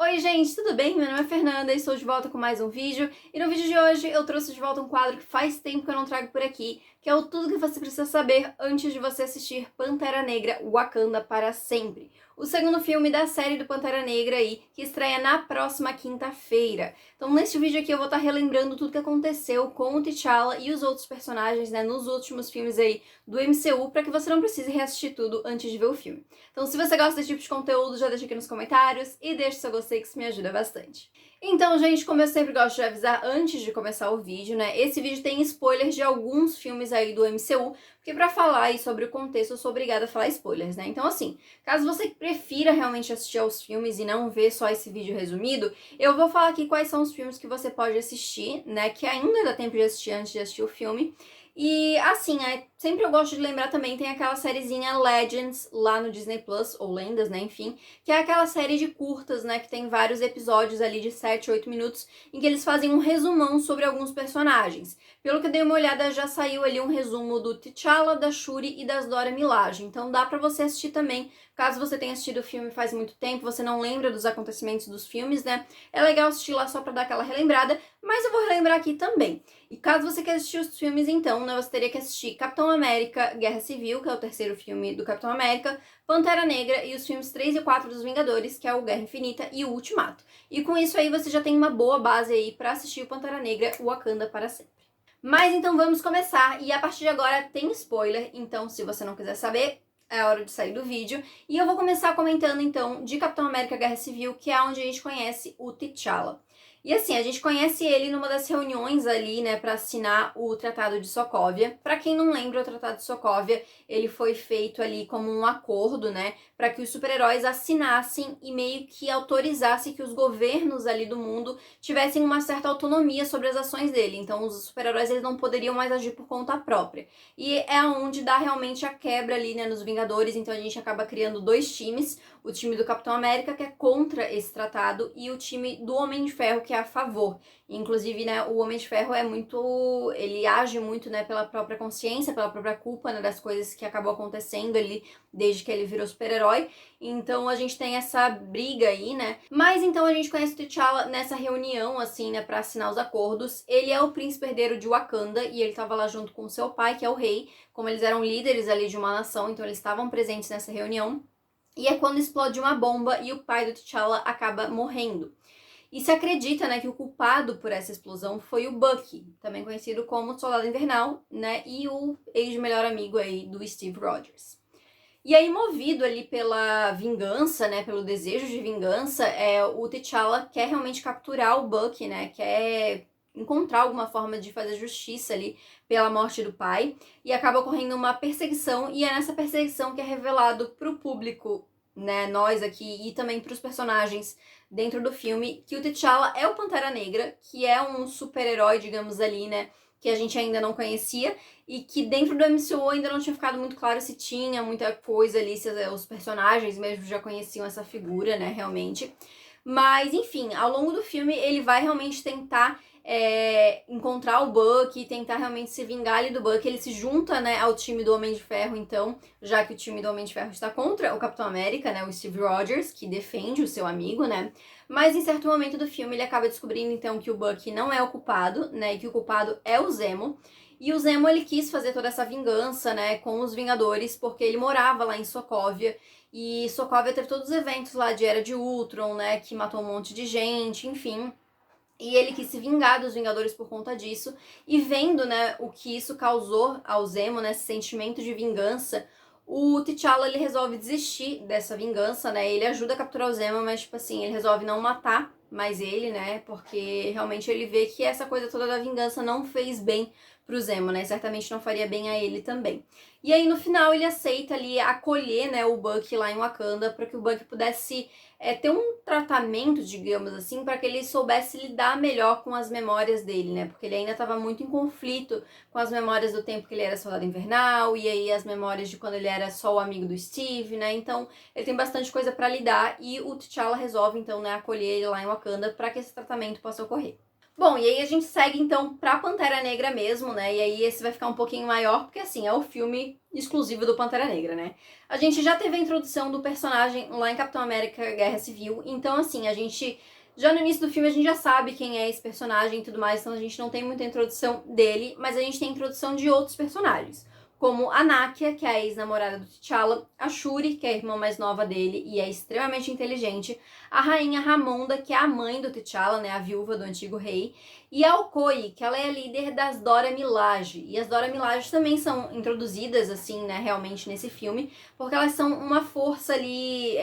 Oi gente, tudo bem? Meu nome é Fernanda e estou de volta com mais um vídeo. E no vídeo de hoje eu trouxe de volta um quadro que faz tempo que eu não trago por aqui, que é o Tudo que você precisa saber antes de você assistir Pantera Negra Wakanda para sempre. O segundo filme da série do Pantera Negra aí, que estreia na próxima quinta-feira. Então neste vídeo aqui eu vou estar relembrando tudo que aconteceu com o T'Challa e os outros personagens, né, nos últimos filmes aí do MCU, para que você não precise reassistir tudo antes de ver o filme. Então se você gosta desse tipo de conteúdo, já deixa aqui nos comentários e deixa seu gostei, que isso me ajuda bastante. Então, gente, como eu sempre gosto de avisar antes de começar o vídeo, né, esse vídeo tem spoilers de alguns filmes aí do MCU, porque pra falar aí sobre o contexto eu sou obrigada a falar spoilers, né? Então, assim, caso você prefira realmente assistir aos filmes e não ver só esse vídeo resumido, eu vou falar aqui quais são os filmes que você pode assistir, né, que ainda dá tempo de assistir antes de assistir o filme. E assim, sempre eu gosto de lembrar também, tem aquela sériezinha Legends lá no Disney Plus, ou Lendas, né, enfim, que é aquela série de curtas, né, que tem vários episódios ali de 7, 8 minutos, em que eles fazem um resumão sobre alguns personagens. Pelo que eu dei uma olhada, já saiu ali um resumo do T'Challa, da Shuri e das Dora Milaje, então dá pra você assistir também, caso você tenha assistido o filme faz muito tempo, você não lembra dos acontecimentos dos filmes, né, é legal assistir lá só pra dar aquela relembrada, mas eu vou relembrar aqui também. E caso você queira assistir os filmes, então, né, você teria que assistir Capitão América, Guerra Civil, que é o terceiro filme do Capitão América, Pantera Negra e os filmes 3 e 4 dos Vingadores, que é o Guerra Infinita e o Ultimato. E com isso aí você já tem uma boa base aí pra assistir o Pantera Negra, o Wakanda para sempre. Mas então vamos começar, e a partir de agora tem spoiler, então se você não quiser saber, é hora de sair do vídeo. E eu vou começar comentando então de Capitão América Guerra Civil, que é onde a gente conhece o T'Challa. E assim, a gente conhece ele numa das reuniões ali, né, para assinar o Tratado de Sokovia. Para quem não lembra, o Tratado de Sokovia, ele foi feito ali como um acordo, né, para que os super-heróis assinassem e meio que autorizassem que os governos ali do mundo tivessem uma certa autonomia sobre as ações dele. Então, os super-heróis eles não poderiam mais agir por conta própria. E é onde dá realmente a quebra ali, né, nos Vingadores. Então, a gente acaba criando dois times. O time do Capitão América, que é contra esse tratado, e o time do Homem de Ferro, que é a favor. Inclusive, né, o Homem de Ferro é muito... ele age muito, né, pela própria consciência, pela própria culpa, né, das coisas que acabou acontecendo ali desde que ele virou super-herói. Então, a gente tem essa briga aí, né. Mas, então, a gente conhece o T'Challa nessa reunião, assim, né, pra assinar os acordos. Ele é o príncipe herdeiro de Wakanda, e ele tava lá junto com o seu pai, que é o rei. Como eles eram líderes ali de uma nação, então eles estavam presentes nessa reunião. E é quando explode uma bomba e o pai do T'Challa acaba morrendo. E se acredita, né, que o culpado por essa explosão foi o Bucky, também conhecido como Soldado Invernal, né, e o ex-melhor amigo aí do Steve Rogers. E aí, movido ali pela vingança, né, pelo desejo de vingança, o T'Challa quer realmente capturar o Bucky, né, quer encontrar alguma forma de fazer justiça ali pela morte do pai, e acaba ocorrendo uma perseguição, e é nessa perseguição que é revelado pro público, né, nós aqui, e também pros personagens dentro do filme, que o T'Challa é o Pantera Negra, que é um super-herói, digamos ali, né, que a gente ainda não conhecia, e que dentro do MCU ainda não tinha ficado muito claro se tinha muita coisa ali, se os personagens mesmo já conheciam essa figura, né, realmente. Mas, enfim, ao longo do filme ele vai realmente tentar encontrar o Bucky, tentar realmente se vingar ali do Bucky. Ele se junta, né, ao time do Homem de Ferro, então, já que o time do Homem de Ferro está contra o Capitão América, né, o Steve Rogers, que defende o seu amigo, né. Mas em certo momento do filme ele acaba descobrindo, então, que o Bucky não é o culpado, né, e que o culpado é o Zemo. E o Zemo, ele quis fazer toda essa vingança, né, com os Vingadores, porque ele morava lá em Sokovia, e Sokovia teve todos os eventos lá de Era de Ultron, né, que matou um monte de gente, enfim. E ele quis se vingar dos Vingadores por conta disso, e vendo, né, o que isso causou ao Zemo, né, esse sentimento de vingança, o T'Challa, ele resolve desistir dessa vingança, né, ele ajuda a capturar o Zemo, mas, tipo assim, ele resolve não matar mais ele, né, porque realmente ele vê que essa coisa toda da vingança não fez bem pro Zemo, né, certamente não faria bem a ele também. E aí, no final, ele aceita ali acolher, né, o Bucky lá em Wakanda, para que o Bucky pudesse ter um tratamento, digamos assim, para que ele soubesse lidar melhor com as memórias dele, né? Porque ele ainda estava muito em conflito com as memórias do tempo que ele era Soldado Invernal, e aí as memórias de quando ele era só o amigo do Steve, né? Então, ele tem bastante coisa para lidar, e o T'Challa resolve, então, né, acolher ele lá em Wakanda para que esse tratamento possa ocorrer. Bom, e aí a gente segue então pra Pantera Negra mesmo, né? E aí esse vai ficar um pouquinho maior, porque assim, é o filme exclusivo do Pantera Negra, né? A gente já teve a introdução do personagem lá em Capitão América Guerra Civil, então assim, a gente já no início do filme a gente já sabe quem é esse personagem e tudo mais, então a gente não tem muita introdução dele, mas a gente tem a introdução de outros personagens, como a Nakia, que é a ex-namorada do T'Challa, a Shuri, que é a irmã mais nova dele e é extremamente inteligente, a rainha Ramonda, que é a mãe do T'Challa, né, a viúva do antigo rei, e a Okoye, que ela é a líder das Dora Milaje. E as Dora Milaje também são introduzidas, assim, né, realmente nesse filme, porque elas são uma força ali,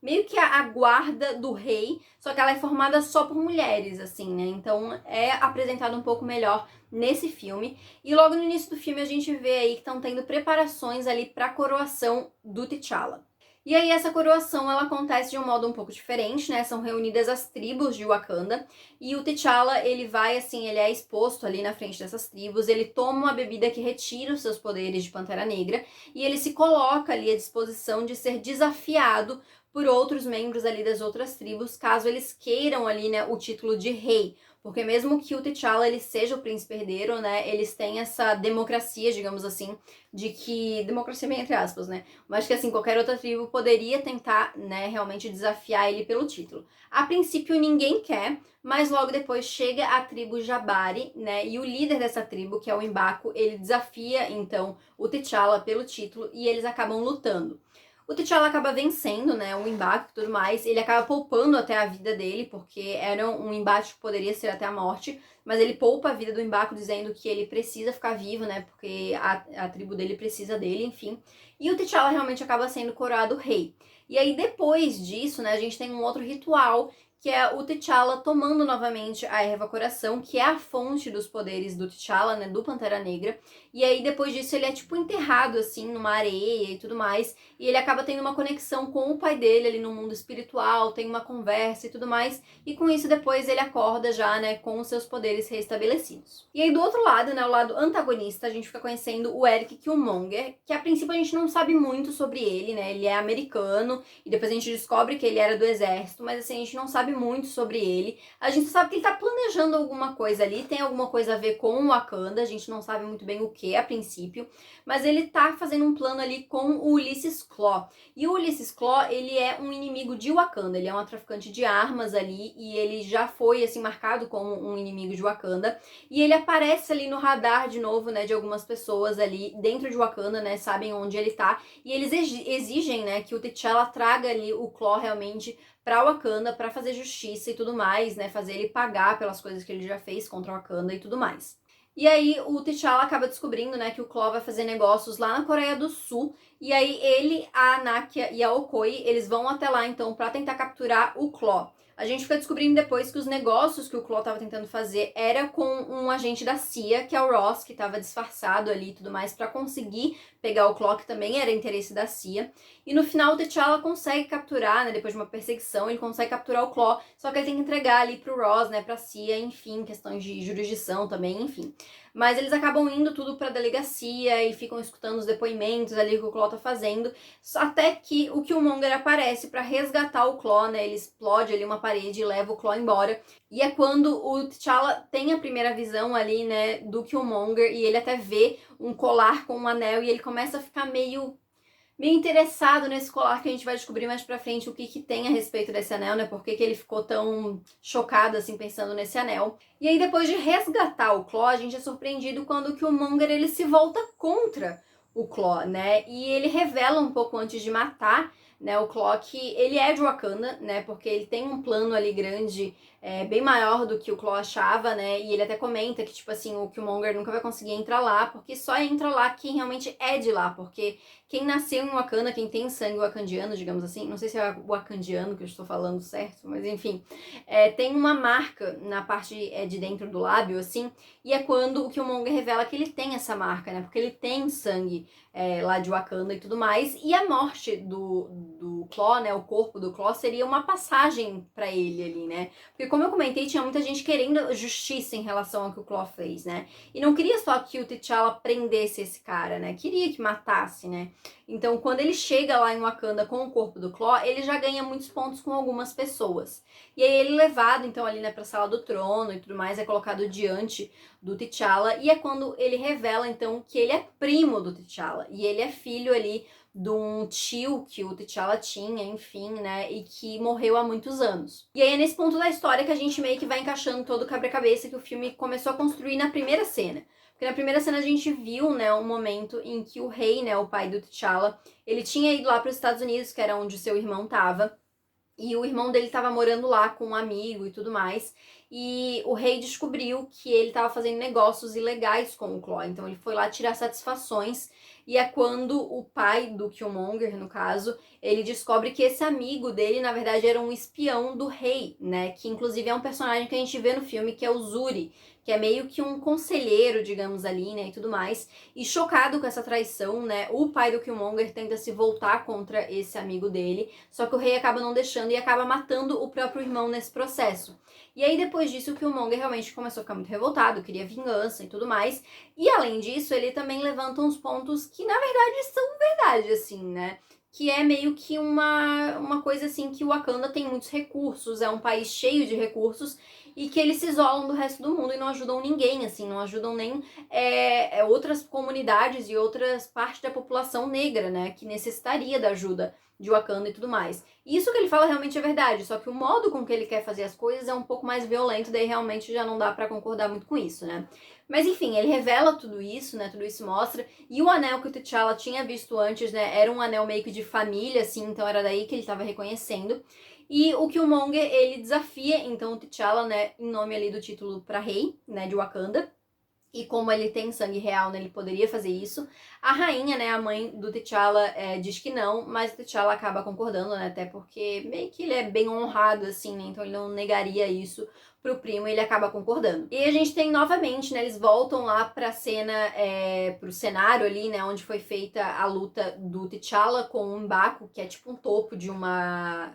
meio que a guarda do rei, só que ela é formada só por mulheres, assim, né, então é apresentado um pouco melhor nesse filme. E logo no início do filme a gente vê aí que estão tendo preparações ali para a coroação do T'Challa. E aí essa coroação ela acontece de um modo um pouco diferente, né? São reunidas as tribos de Wakanda e o T'Challa, ele vai assim, ele é exposto ali na frente dessas tribos, ele toma uma bebida que retira os seus poderes de Pantera Negra e ele se coloca ali à disposição de ser desafiado por outros membros ali das outras tribos, caso eles queiram ali, né, o título de rei. Porque mesmo que o T'Challa ele seja o príncipe herdeiro, né, eles têm essa democracia, digamos assim, de que... democracia bem entre aspas, né? Mas que assim, qualquer outra tribo poderia tentar, né, realmente desafiar ele pelo título. A princípio ninguém quer, mas logo depois chega a tribo Jabari, né, e o líder dessa tribo, que é o M'Baku, ele desafia então o T'Challa pelo título e eles acabam lutando. O T'Challa acaba vencendo, né, o embate e tudo mais, ele acaba poupando até a vida dele, porque era um embate que poderia ser até a morte, mas ele poupa a vida do M'Baku dizendo que ele precisa ficar vivo, né, porque a tribo dele precisa dele, enfim. E o T'Challa realmente acaba sendo coroado rei. E aí depois disso, né, a gente tem um outro ritual, que é o T'Challa tomando novamente a erva coração, que é a fonte dos poderes do T'Challa, né, do Pantera Negra. E aí depois disso ele é tipo enterrado assim numa areia e tudo mais, e ele acaba tendo uma conexão com o pai dele ali no mundo espiritual, tem uma conversa e tudo mais, e com isso depois ele acorda já, né, com os seus poderes restabelecidos. E aí do outro lado, né, o lado antagonista, a gente fica conhecendo o Eric Killmonger, que a princípio a gente não sabe muito sobre ele, né, ele é americano, e depois a gente descobre que ele era do exército, mas assim, a gente não sabe muito sobre ele. A gente sabe que ele tá planejando alguma coisa ali, tem alguma coisa a ver com o Wakanda, a gente não sabe muito bem o que a princípio, mas ele tá fazendo um plano ali com o Ulysses Klaue. E o Ulysses Klaue, ele é um inimigo de Wakanda, ele é um traficante de armas ali, e ele já foi, assim, marcado como um inimigo de Wakanda, e ele aparece ali no radar de novo, né, de algumas pessoas ali dentro de Wakanda, né, sabem onde ele tá, e eles exigem, né, que o T'Challa traga ali o Klaue realmente pra Wakanda, pra fazer justiça e tudo mais, né, fazer ele pagar pelas coisas que ele já fez contra Wakanda e tudo mais. E aí o T'Challa acaba descobrindo, né, que o Klaue vai fazer negócios lá na Coreia do Sul, e aí ele, a Nakia e a Okoye, eles vão até lá então pra tentar capturar o Klaue. A gente fica descobrindo depois que os negócios que o Klaue tava tentando fazer era com um agente da CIA, que é o Ross, que tava disfarçado ali e tudo mais, pra conseguir pegar o Klaue, que também era interesse da CIA. E no final o T'Challa consegue capturar, né, depois de uma perseguição, ele consegue capturar o Klaue, só que ele tem que entregar ali pro Ross, né, pra CIA, enfim, questões de jurisdição também, enfim. Mas eles acabam indo tudo pra delegacia e ficam escutando os depoimentos ali que o Klaue tá fazendo, até que o Killmonger aparece pra resgatar o Klaue, né, ele explode ali uma parede e leva o Klaue embora. E é quando o T'Challa tem a primeira visão ali, né, do Killmonger, e ele até vê um colar com um anel e ele começa a ficar meio interessado nesse colar, que a gente vai descobrir mais pra frente o que tem a respeito desse anel, né? Por que ele ficou tão chocado, assim, pensando nesse anel. E aí, depois de resgatar o Klaue, a gente é surpreendido quando o Killmonger, ele se volta contra o Klaue, né? E ele revela um pouco antes de matar, né, o Klaue, que ele é de Wakanda, né? Porque ele tem um plano ali grande, bem maior do que o Klaue achava, né? E ele até comenta que, tipo assim, o Killmonger nunca vai conseguir entrar lá, porque só entra lá quem realmente é de lá, porque quem nasceu em Wakanda, quem tem sangue wakandiano, digamos assim, não sei se é wakandiano que eu estou falando certo, mas enfim, tem uma marca na parte de dentro do lábio, assim, e é quando o Killmonger revela que ele tem essa marca, né, porque ele tem sangue lá de Wakanda e tudo mais, e a morte do Claw, né, o corpo do Claw, seria uma passagem pra ele ali, né? Porque como eu comentei, tinha muita gente querendo justiça em relação ao que o Claw fez, né? E não queria só que o T'Challa prendesse esse cara, né? Queria que matasse, né? Então, quando ele chega lá em Wakanda com o corpo do Claw, ele já ganha muitos pontos com algumas pessoas. E aí ele é levado, então, ali, né, pra sala do trono e tudo mais, é colocado diante do T'Challa, e é quando ele revela, então, que ele é primo do T'Challa, e ele é filho ali de um tio que o T'Challa tinha, enfim, né, e que morreu há muitos anos. E aí é nesse ponto da história que a gente meio que vai encaixando todo o quebra-cabeça que o filme começou a construir na primeira cena. Porque na primeira cena a gente viu, né, um momento em que o rei, né, o pai do T'Challa, ele tinha ido lá para os Estados Unidos, que era onde o seu irmão tava, e o irmão dele estava morando lá com um amigo e tudo mais. E o rei descobriu que ele estava fazendo negócios ilegais com o Claw. Então ele foi lá tirar satisfações. E é quando o pai do Killmonger, no caso, ele descobre que esse amigo dele, na verdade, era um espião do rei, né? Que inclusive é um personagem que a gente vê no filme, que é o Zuri, que é meio que um conselheiro, digamos ali, né? E tudo mais. E chocado com essa traição, né? O pai do Killmonger tenta se voltar contra esse amigo dele. Só que o rei acaba não deixando e acaba matando o próprio irmão nesse processo. E aí, depois disso, o Killmonger realmente começou a ficar muito revoltado, queria vingança e tudo mais. E além disso, ele também levanta uns pontos que, na verdade, são verdade, assim, né? Que é meio que uma coisa assim que o Wakanda tem muitos recursos, é um país cheio de recursos e que eles se isolam do resto do mundo e não ajudam ninguém, assim, não ajudam nem outras comunidades e outras partes da população negra, né, que necessitaria da ajuda de Wakanda e tudo mais. E isso que ele fala realmente é verdade, só que o modo com que ele quer fazer as coisas é um pouco mais violento, daí realmente já não dá pra concordar muito com isso, né. Mas enfim, ele revela tudo isso, né, tudo isso mostra, e o anel que o T'Challa tinha visto antes, né, era um anel meio que de família, assim, então era daí que ele tava reconhecendo. E o Killmonger, ele desafia, então, o T'Challa, né, em nome ali do título pra rei, né, de Wakanda. E como ele tem sangue real, né, ele poderia fazer isso. A rainha, né, a mãe do T'Challa, diz que não, mas o T'Challa acaba concordando, né, até porque meio que ele é bem honrado, assim, né, então ele não negaria isso pro primo e ele acaba concordando. E a gente tem novamente, né, eles voltam lá pra cena, pro cenário ali, né, onde foi feita a luta do T'Challa com o M'Baku, que é tipo um topo de uma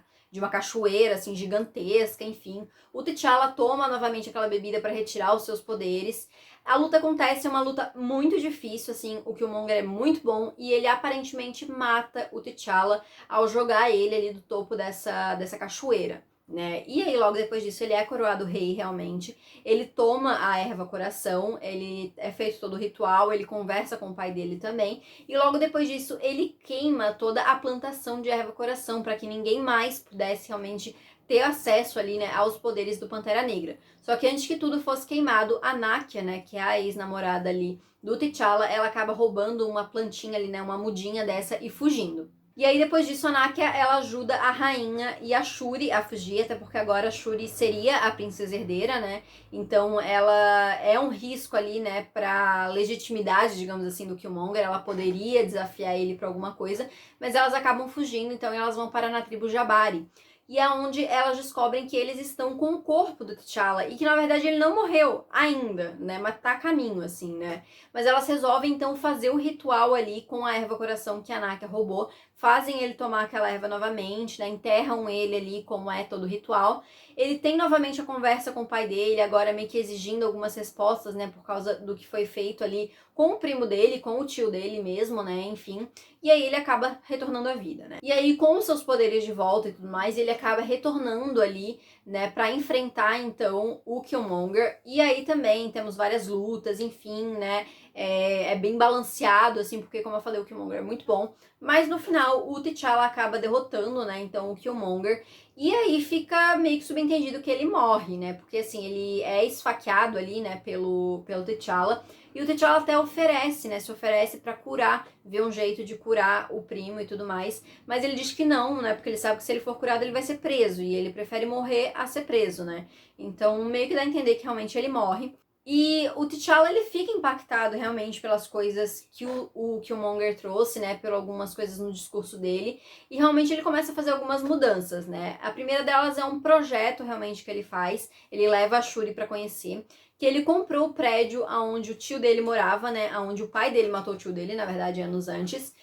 cachoeira, assim, gigantesca, enfim. O T'Challa toma novamente aquela bebida para retirar os seus poderes. A luta acontece, é uma luta muito difícil, assim, o Killmonger é muito bom e ele aparentemente mata o T'Challa ao jogar ele ali do topo dessa cachoeira, né? E aí logo depois disso ele é coroado rei realmente, ele toma a erva coração, ele é feito todo o ritual, ele conversa com o pai dele também e logo depois disso ele queima toda a plantação de erva coração para que ninguém mais pudesse realmente ter acesso ali, né, aos poderes do Pantera Negra. Só que antes que tudo fosse queimado, a Nakia, né, que é a ex-namorada ali do T'Challa, ela acaba roubando uma plantinha ali, né, uma mudinha dessa e fugindo. E aí depois disso a Nakia, ela ajuda a rainha e a Shuri a fugir, até porque agora a Shuri seria a princesa herdeira, né? Então ela é um risco ali, né, pra legitimidade, digamos assim, do Killmonger, ela poderia desafiar ele pra alguma coisa, mas elas acabam fugindo, então elas vão parar na tribo Jabari. E é onde elas descobrem que eles estão com o corpo do T'Challa e que na verdade ele não morreu ainda, né? Mas tá a caminho, assim, né? Mas elas resolvem então fazer o ritual ali com a erva coração que a Nakia roubou, fazem ele tomar aquela erva novamente, né? Enterram ele ali, como é todo o ritual. Ele tem novamente a conversa com o pai dele, agora meio que exigindo algumas respostas, né? Por causa do que foi feito ali com o primo dele, com o tio dele mesmo, né? Enfim. E aí ele acaba retornando à vida, né? E aí, com os seus poderes de volta e tudo mais, ele acaba retornando ali, né, pra enfrentar, então, o Killmonger. E aí também temos várias lutas, enfim, né? É bem balanceado, assim, porque, como eu falei, o Killmonger é muito bom. Mas no final, o T'Challa acaba derrotando, né, então, o Killmonger. E aí fica meio que subentendido que ele morre, né? Porque, assim, ele é esfaqueado ali, né, pelo T'Challa. E o T'Challa até oferece, né? Se oferece pra curar, ver um jeito de curar o primo e tudo mais. Mas ele diz que não, né? Porque ele sabe que se ele for curado, ele vai ser preso. E ele prefere morrer a ser preso, né? Então, meio que dá a entender que realmente ele morre. E o T'Challa, ele fica impactado realmente pelas coisas que o Killmonger trouxe, né? Por algumas coisas no discurso dele. E realmente ele começa a fazer algumas mudanças, né? A primeira delas é um projeto realmente que ele faz. Ele leva a Shuri pra conhecer. Que ele comprou o prédio onde o tio dele morava, né? Onde o pai dele matou o tio dele, na verdade, anos antes.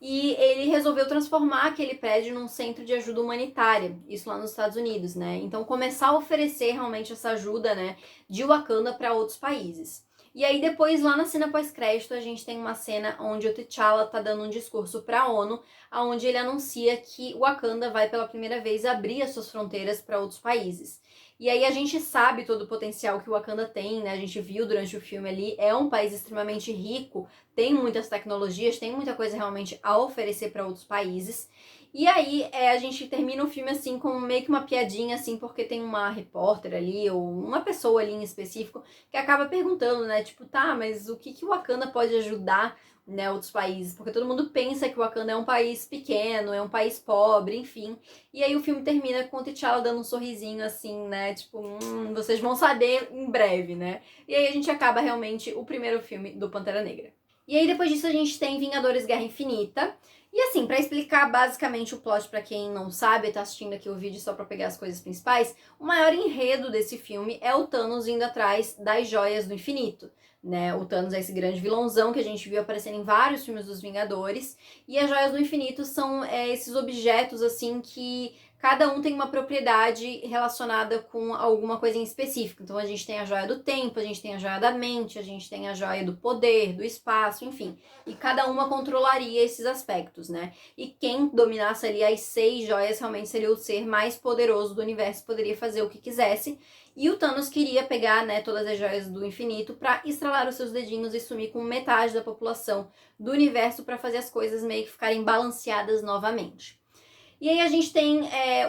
e ele resolveu transformar aquele prédio num centro de ajuda humanitária, isso lá nos Estados Unidos, né? Então começar a oferecer realmente essa ajuda, né, de Wakanda para outros países. E aí depois, lá na cena pós-crédito, a gente tem uma cena onde o T'Challa tá dando um discurso para a ONU, onde ele anuncia que Wakanda vai pela primeira vez abrir as suas fronteiras para outros países. E aí a gente sabe todo o potencial que o Wakanda tem, né? A gente viu durante o filme ali, é um país extremamente rico, tem muitas tecnologias, tem muita coisa realmente a oferecer para outros países. E aí a gente termina o filme assim com meio que uma piadinha assim, porque tem uma repórter ali, ou uma pessoa ali em específico, que acaba perguntando, né, tipo, tá, mas o que o Wakanda pode ajudar, né, outros países? Porque todo mundo pensa que o Wakanda é um país pequeno, é um país pobre, enfim. E aí o filme termina com o T'Challa dando um sorrisinho assim, né, tipo, vocês vão saber em breve, né? E aí a gente acaba realmente o primeiro filme do Pantera Negra. E aí depois disso a gente tem Vingadores Guerra Infinita. E assim, pra explicar basicamente o plot pra quem não sabe, tá assistindo aqui o vídeo só pra pegar as coisas principais, o maior enredo desse filme é o Thanos indo atrás das joias do infinito, né? O Thanos é esse grande vilãozão que a gente viu aparecendo em vários filmes dos Vingadores, e as joias do infinito são esses objetos assim que cada um tem uma propriedade relacionada com alguma coisa em específico. Então a gente tem a joia do tempo, a gente tem a joia da mente, a gente tem a joia do poder, do espaço, enfim. E cada uma controlaria esses aspectos, né? E quem dominasse ali as 6 joias realmente seria o ser mais poderoso do universo, poderia fazer o que quisesse. E o Thanos queria pegar, né, todas as joias do infinito para estralar os seus dedinhos e sumir com metade da população do universo para fazer as coisas meio que ficarem balanceadas novamente. E aí a gente tem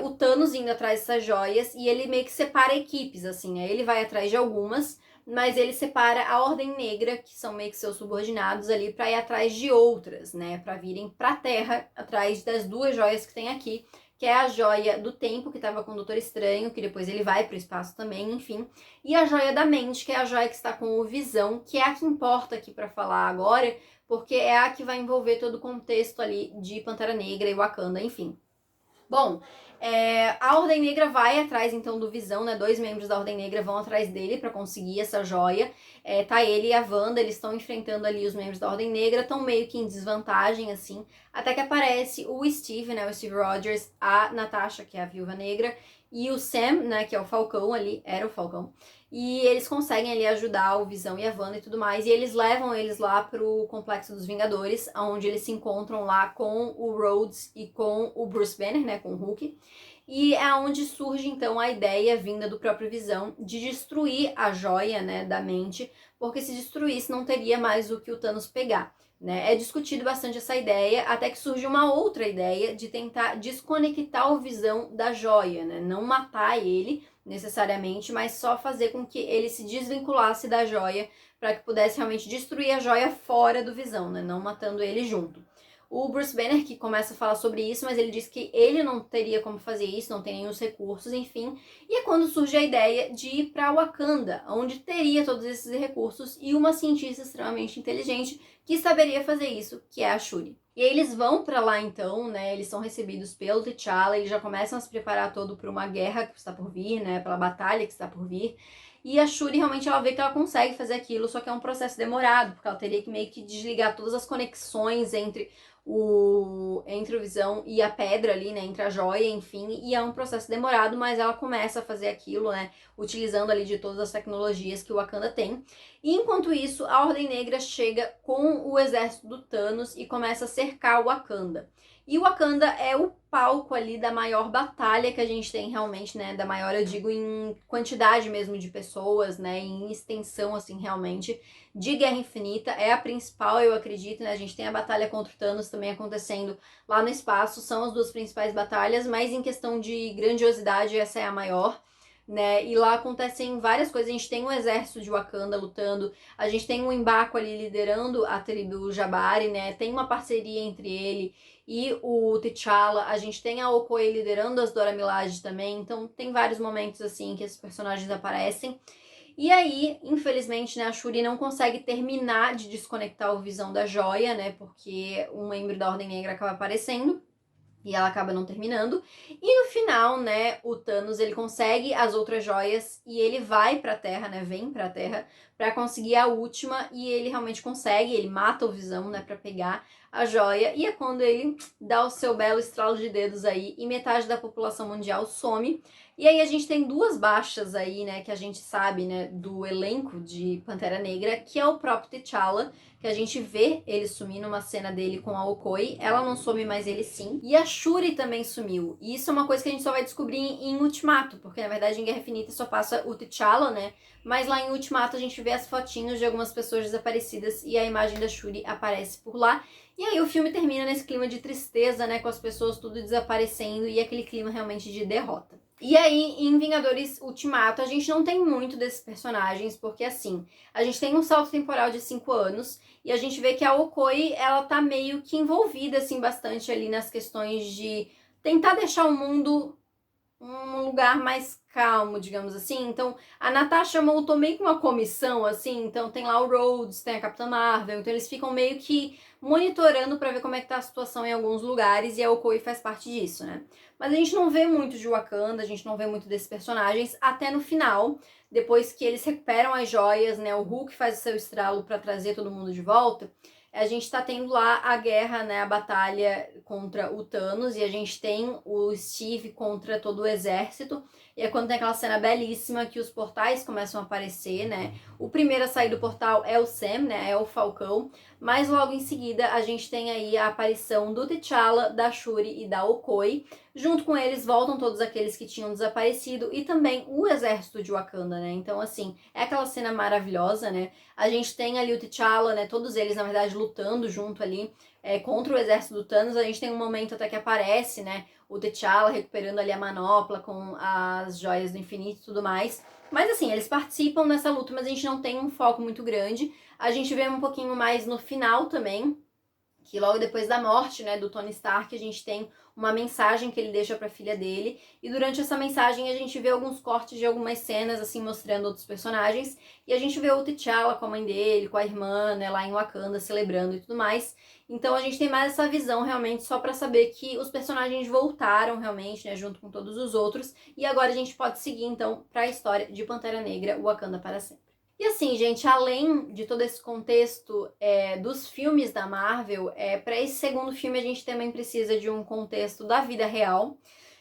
o Thanos indo atrás dessas joias e ele meio que separa equipes, assim, né? Ele vai atrás de algumas, mas ele separa a Ordem Negra, que são meio que seus subordinados ali, para ir atrás de outras, né? Para virem pra Terra, atrás das 2 joias que tem aqui, que é a joia do tempo, que estava com o Doutor Estranho, que depois ele vai pro espaço também, enfim. E a joia da mente, que é a joia que está com o Visão, que é a que importa aqui para falar agora, porque é a que vai envolver todo o contexto ali de Pantera Negra e Wakanda, enfim. Bom, a Ordem Negra vai atrás então do Visão, né? 2 membros da Ordem Negra vão atrás dele para conseguir essa joia. Tá ele e a Wanda, eles estão enfrentando ali os membros da Ordem Negra, estão meio que em desvantagem, assim, até que aparece o Steve, né? O Steve Rogers, a Natasha, que é a Viúva Negra, e o Sam, né? Que é o Falcão ali, era o Falcão. E eles conseguem ali ajudar o Visão e a Wanda e tudo mais. E eles levam eles lá pro Complexo dos Vingadores, onde eles se encontram lá com o Rhodes e com o Bruce Banner, né, com o Hulk. E é onde surge então a ideia vinda do próprio Visão de destruir a joia, né, da mente, porque se destruísse não teria mais o que o Thanos pegar. Né? É discutido bastante essa ideia, até que surge uma outra ideia de tentar desconectar o Visão da joia, né? Não matar ele necessariamente, mas só fazer com que ele se desvinculasse da joia para que pudesse realmente destruir a joia fora do Visão, né? Não matando ele junto. O Bruce Banner que começa a falar sobre isso, mas ele diz que ele não teria como fazer isso, não tem nenhum recursos, enfim. E é quando surge a ideia de ir para Wakanda, onde teria todos esses recursos e uma cientista extremamente inteligente que saberia fazer isso, que é a Shuri. E aí eles vão para lá então, né? Eles são recebidos pelo T'Challa, eles já começam a se preparar todo para uma guerra que está por vir, né? Pela batalha que está por vir. E a Shuri realmente ela vê que ela consegue fazer aquilo, só que é um processo demorado, porque ela teria que meio que desligar todas as conexões entre o Visão e a pedra ali, né, entre a joia, enfim, e é um processo demorado, mas ela começa a fazer aquilo, né, utilizando ali de todas as tecnologias que o Wakanda tem. E enquanto isso, a Ordem Negra chega com o exército do Thanos e começa a cercar o Wakanda. E o Wakanda é o palco ali da maior batalha que a gente tem realmente, né, da maior, eu digo, em quantidade mesmo de pessoas, né, em extensão, assim, realmente, de Guerra Infinita, é a principal, eu acredito, né, a gente tem a batalha contra o Thanos também acontecendo lá no espaço, são as 2 principais batalhas, mas em questão de grandiosidade, essa é a maior, né, e lá acontecem várias coisas, a gente tem um exército de Wakanda lutando, a gente tem um M'Baku ali liderando a tribo Jabari, né, tem uma parceria entre ele e o T'Challa, a gente tem a Okoye liderando as Dora Milaje também, então tem vários momentos assim que esses personagens aparecem. E aí, infelizmente, né, a Shuri não consegue terminar de desconectar o Visão da joia, né, porque um membro da Ordem Negra acaba aparecendo. E ela acaba não terminando. E no final, né, o Thanos, ele consegue as outras joias e ele vai pra Terra, né, vem pra Terra pra conseguir a última e ele realmente consegue, ele mata o Visão, né, pra pegar a joia, e é quando ele dá o seu belo estralo de dedos aí e metade da população mundial some. E aí a gente tem duas baixas aí, né, que a gente sabe, né, do elenco de Pantera Negra, que é o próprio T'Challa, que a gente vê ele sumir numa cena dele com a Okoye. Ela não some, mas ele sim. E a Shuri também sumiu. E isso é uma coisa que a gente só vai descobrir em Ultimato, porque na verdade em Guerra Infinita só passa o T'Challa, né? Mas lá em Ultimato a gente vê as fotinhos de algumas pessoas desaparecidas e a imagem da Shuri aparece por lá. E aí o filme termina nesse clima de tristeza, né, com as pessoas tudo desaparecendo e aquele clima realmente de derrota. E aí, em Vingadores Ultimato, a gente não tem muito desses personagens, porque assim, a gente tem um salto temporal de 5 anos, e a gente vê que a Okoye, ela tá meio que envolvida, assim, bastante ali nas questões de tentar deixar o mundo um lugar mais calmo, digamos assim. Então, a Natasha montou meio que uma comissão, assim, então tem lá o Rhodes, tem a Capitã Marvel, então eles ficam meio que monitorando pra ver como é que tá a situação em alguns lugares, e a Okoye faz parte disso, né? Mas a gente não vê muito de Wakanda, a gente não vê muito desses personagens, até no final, depois que eles recuperam as joias, né, o Hulk faz o seu estralo pra trazer todo mundo de volta, a gente tá tendo lá a guerra, né, a batalha contra o Thanos, e a gente tem o Steve contra todo o exército, e é quando tem aquela cena belíssima que os portais começam a aparecer, né, o primeiro a sair do portal é o Sam, né, é o Falcão, mas logo em seguida a gente tem aí a aparição do T'Challa, da Shuri e da Okoye. Junto com eles voltam todos aqueles que tinham desaparecido e também o exército de Wakanda, né? Então, assim, é aquela cena maravilhosa, né? A gente tem ali o T'Challa, né? Todos eles, na verdade, lutando junto ali contra o exército do Thanos. A gente tem um momento até que aparece, né? O T'Challa recuperando ali a manopla com as joias do infinito e tudo mais. Mas assim, eles participam dessa luta, mas a gente não tem um foco muito grande. A gente vê um pouquinho mais no final também, que logo depois da morte, né, do Tony Stark, a gente tem uma mensagem que ele deixa para a filha dele, e durante essa mensagem a gente vê alguns cortes de algumas cenas, assim, mostrando outros personagens, e a gente vê o T'Challa com a mãe dele, com a irmã, né, lá em Wakanda, celebrando e tudo mais. Então a gente tem mais essa visão, realmente, só para saber que os personagens voltaram, realmente, né, junto com todos os outros, e agora a gente pode seguir, então, para a história de Pantera Negra, Wakanda para sempre. E assim, gente, além de todo esse contexto dos filmes da Marvel, para esse segundo filme a gente também precisa de um contexto da vida real,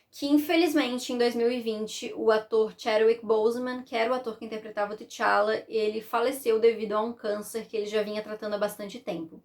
que infelizmente em 2020 o ator Chadwick Boseman, que era o ator que interpretava o T'Challa, ele faleceu devido a um câncer que ele já vinha tratando há bastante tempo.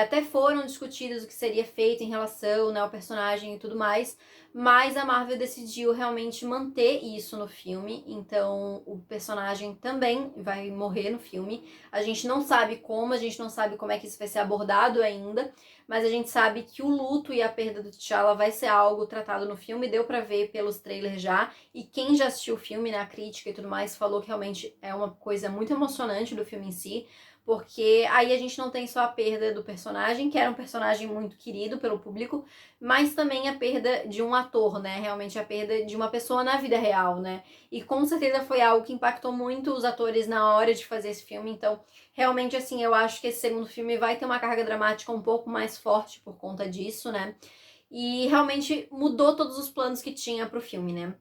Até foram discutidos o que seria feito em relação, né, ao personagem e tudo mais, mas a Marvel decidiu realmente manter isso no filme, então o personagem também vai morrer no filme. A gente não sabe como, a gente não sabe como é que isso vai ser abordado ainda, mas a gente sabe que o luto e a perda do T'Challa vai ser algo tratado no filme, deu pra ver pelos trailers já, e quem já assistiu o filme, né, a crítica e tudo mais, falou que realmente é uma coisa muito emocionante do filme em si, porque aí a gente não tem só a perda do personagem, que era um personagem muito querido pelo público, mas também a perda de um ator, né? Realmente a perda de uma pessoa na vida real, né? E com certeza foi algo que impactou muito os atores na hora de fazer esse filme, então realmente, assim, eu acho que esse segundo filme vai ter uma carga dramática um pouco mais forte por conta disso, né? E realmente mudou todos os planos que tinha pro filme, né?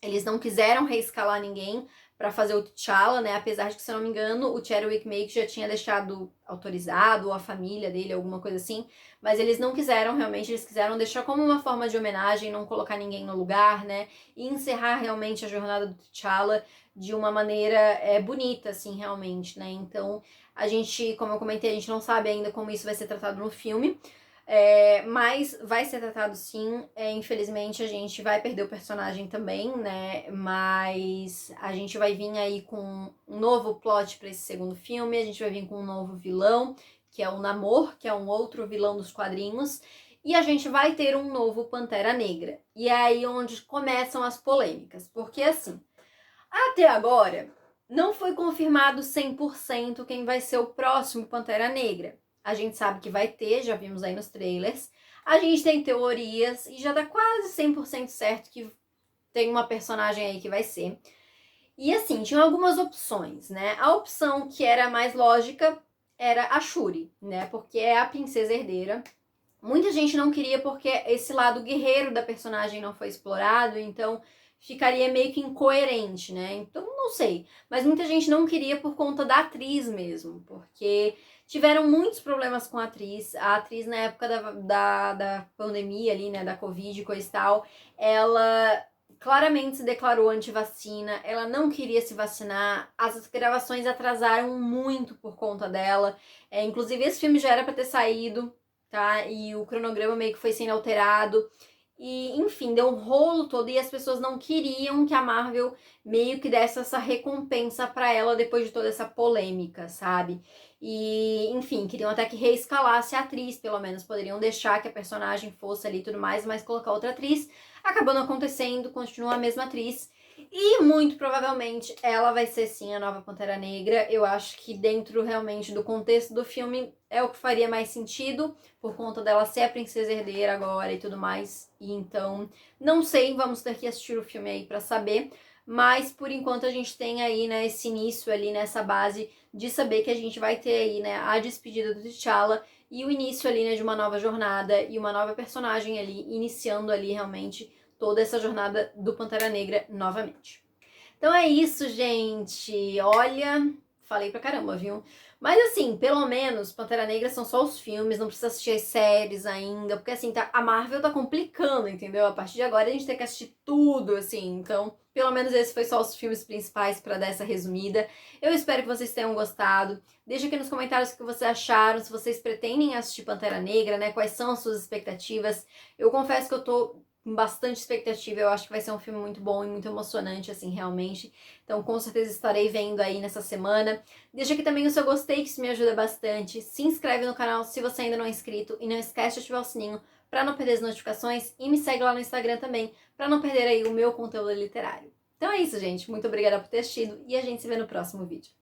Eles não quiseram reescalar ninguém para fazer o T'Challa, né? Apesar de que, se eu não me engano, o Chadwick meio que já tinha deixado autorizado, ou a família dele, alguma coisa assim. Mas eles não quiseram, realmente, eles quiseram deixar como uma forma de homenagem, não colocar ninguém no lugar, né? E encerrar realmente a jornada do T'Challa de uma maneira bonita, assim, realmente, né? Então, a gente, como eu comentei, a gente não sabe ainda como isso vai ser tratado no filme. Mas vai ser tratado sim. Infelizmente a gente vai perder o personagem também, né? Mas a gente vai vir aí com um novo plot para esse segundo filme. A gente vai vir com um novo vilão, que é o Namor, que é um outro vilão dos quadrinhos. E a gente vai ter um novo Pantera Negra. E é aí onde começam as polêmicas. Porque assim, até agora não foi confirmado 100% quem vai ser o próximo Pantera Negra. A gente sabe que vai ter, já vimos aí nos trailers. A gente tem teorias e já tá quase 100% certo que tem uma personagem aí que vai ser. E assim, tinha algumas opções, né? A opção que era mais lógica era a Shuri, né? Porque é a princesa herdeira. Muita gente não queria porque esse lado guerreiro da personagem não foi explorado, então ficaria meio que incoerente, né? Então, não sei. Mas muita gente não queria por conta da atriz mesmo, porque tiveram muitos problemas com a atriz. A atriz, na época da pandemia ali, né, da Covid e coisa e tal, ela claramente se declarou anti-vacina, ela não queria se vacinar, as gravações atrasaram muito por conta dela. Inclusive, esse filme já era pra ter saído, tá? E o cronograma meio que foi sendo alterado. E, enfim, deu um rolo todo e as pessoas não queriam que a Marvel meio que desse essa recompensa pra ela depois de toda essa polêmica, sabe? E, enfim, queriam até que reescalasse a atriz, pelo menos poderiam deixar que a personagem fosse ali e tudo mais, mas colocar outra atriz. Acabou não acontecendo, continua a mesma atriz. E muito provavelmente ela vai ser sim a nova Pantera Negra. Eu acho que dentro realmente do contexto do filme é o que faria mais sentido, por conta dela ser a princesa herdeira agora e tudo mais. E então, não sei, vamos ter que assistir o filme aí pra saber. Mas por enquanto a gente tem aí, né, esse início ali nessa base de saber que a gente vai ter aí, né, a despedida do T'Challa e o início ali, né, de uma nova jornada e uma nova personagem ali, iniciando ali realmente toda essa jornada do Pantera Negra novamente. Então é isso, gente. Olha, falei pra caramba, viu? Mas assim, pelo menos Pantera Negra são só os filmes, não precisa assistir as séries ainda, porque assim, a Marvel tá complicando, entendeu? A partir de agora a gente tem que assistir tudo, assim. Então, pelo menos esse foi só os filmes principais pra dar essa resumida. Eu espero que vocês tenham gostado. Deixa aqui nos comentários o que vocês acharam, se vocês pretendem assistir Pantera Negra, né? Quais são as suas expectativas. Eu confesso que eu tô com bastante expectativa, eu acho que vai ser um filme muito bom e muito emocionante, assim, realmente. Então, com certeza estarei vendo aí nessa semana. Deixa aqui também o seu gostei, que isso me ajuda bastante. Se inscreve no canal se você ainda não é inscrito e não esquece de ativar o sininho para não perder as notificações e me segue lá no Instagram também, para não perder aí o meu conteúdo literário. Então é isso, gente. Muito obrigada por ter assistido e a gente se vê no próximo vídeo.